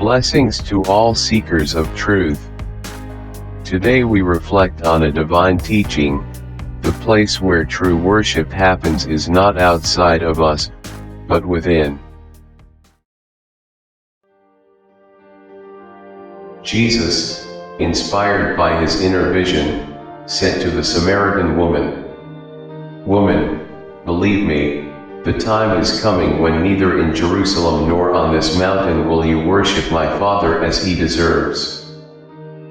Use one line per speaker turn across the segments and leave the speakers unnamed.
Blessings to all seekers of truth. Today we reflect on a divine teaching. The place where true worship happens is not outside of us, but within. Jesus, inspired by his inner vision, said to the Samaritan woman, "Woman, believe me, the time is coming when neither in Jerusalem nor on this mountain will you worship my Father as he deserves."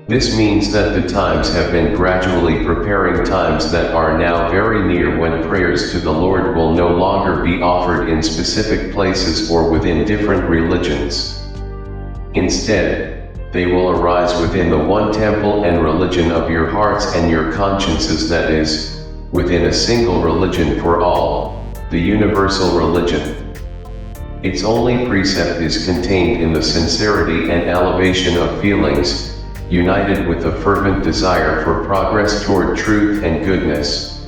This means that the times have been gradually preparing, times that are now very near, when prayers to the Lord will no longer be offered in specific places or within different religions. Instead, they will arise within the one temple and religion of your hearts and your consciences, that is, within a single religion for all, the universal religion. Its only precept is contained in the sincerity and elevation of feelings, united with a fervent desire for progress toward truth and goodness.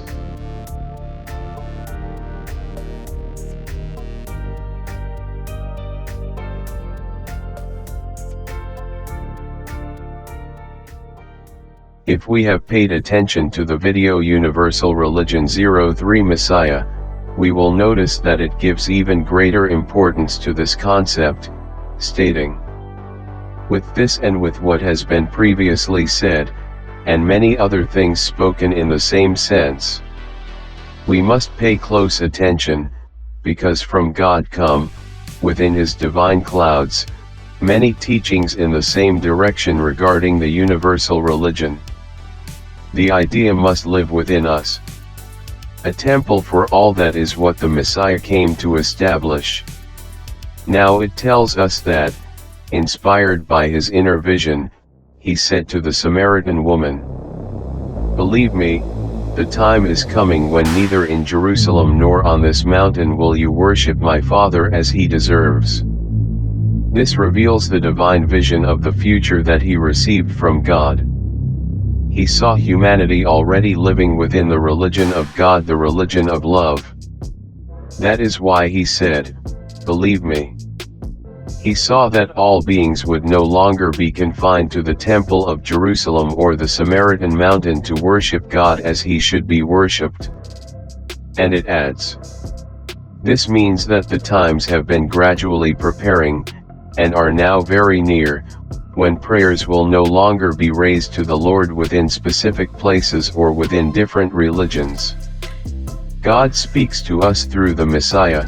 If we have paid attention to the video Universal Religion 03 Messiah, we will notice that it gives even greater importance to this concept, stating, "With this and with what has been previously said, and many other things spoken in the same sense, we must pay close attention, because from God come, within his divine clouds, many teachings in the same direction regarding the universal religion. The idea must live within us. A temple for all, that is what the Messiah came to establish. Now it tells us that, inspired by his inner vision, he said to the Samaritan woman, "Believe me, the time is coming when neither in Jerusalem nor on this mountain will you worship my Father as he deserves." This reveals the divine vision of the future that he received from God. He saw humanity already living within the religion of God, the religion of love. That is why he said, "Believe me." He saw that all beings would no longer be confined to the Temple of Jerusalem or the Samaritan mountain to worship God as he should be worshipped. And it adds, "This means that the times have been gradually preparing, and are now very near, when prayers will no longer be raised to the Lord within specific places or within different religions." God speaks to us through the Messiah,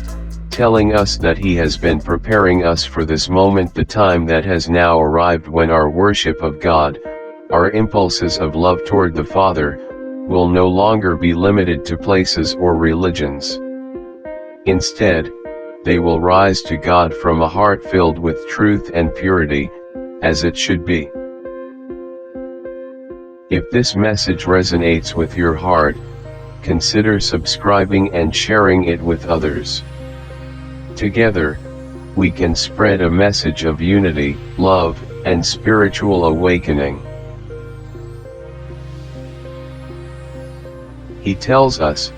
telling us that he has been preparing us for this moment, the time that has now arrived when our worship of God, our impulses of love toward the Father, will no longer be limited to places or religions. Instead, they will rise to God from a heart filled with truth and purity, as it should be. If this message resonates with your heart, consider subscribing and sharing it with others. Together, we can spread a message of unity, love, and spiritual awakening. He tells us,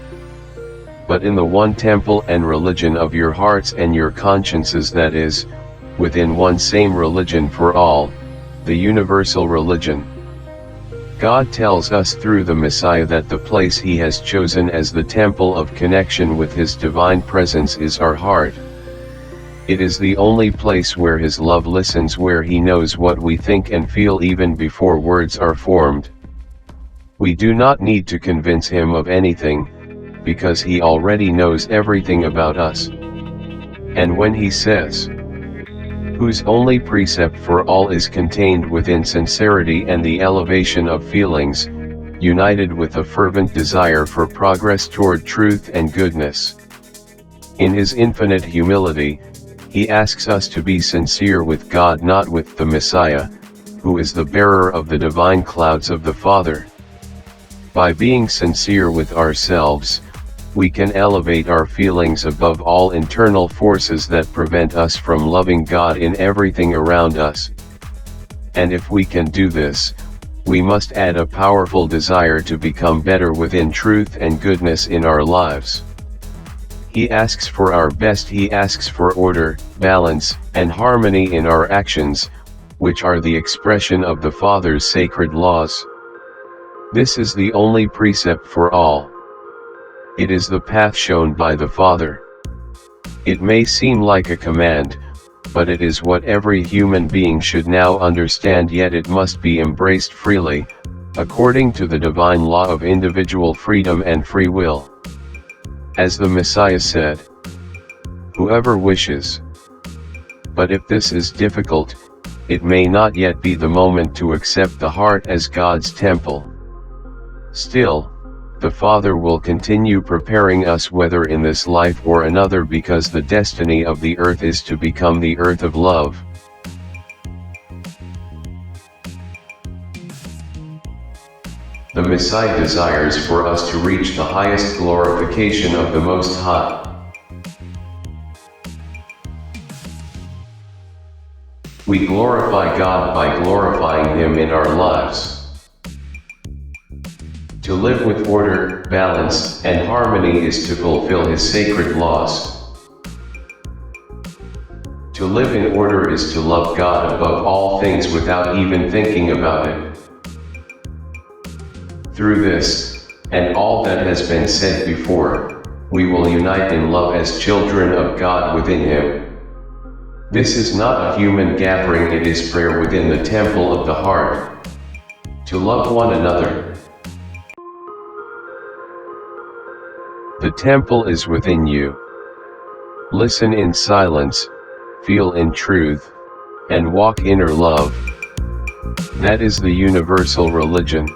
"But in the one temple and religion of your hearts and your consciences, that is, within one same religion for all, the universal religion." God tells us through the Messiah that the place he has chosen as the temple of connection with his divine presence is our heart. It is the only place where his love listens, where he knows what we think and feel even before words are formed. We do not need to convince him of anything, because he already knows everything about us. And when he says, "Whose only precept for all is contained within sincerity and the elevation of feelings, united with a fervent desire for progress toward truth and goodness." In his infinite humility, he asks us to be sincere with God, not with the Messiah, who is the bearer of the divine clouds of the Father. By being sincere with ourselves, we can elevate our feelings above all internal forces that prevent us from loving God in everything around us. And if we can do this, we must add a powerful desire to become better within truth and goodness in our lives. He asks for our best. He asks for order, balance, and harmony in our actions, which are the expression of the Father's sacred laws. This is the only precept for all. It is the path shown by the Father. It may seem like a command, but it is what every human being should now understand, yet it must be embraced freely, according to the divine law of individual freedom and free will. As the Messiah said, "Whoever wishes." But if this is difficult, it may not yet be the moment to accept the heart as God's temple. Still, the Father will continue preparing us, whether in this life or another, because the destiny of the earth is to become the earth of love. The Messiah desires for us to reach the highest glorification of the Most High. We glorify God by glorifying Him in our lives. To live with order, balance, and harmony is to fulfill His sacred laws. To live in order is to love God above all things without even thinking about it. Through this, and all that has been said before, we will unite in love as children of God within Him. This is not a human gathering, it is prayer within the temple of the heart. To love one another. The temple is within you. Listen in silence, feel in truth, and walk inner love. That is the universal religion.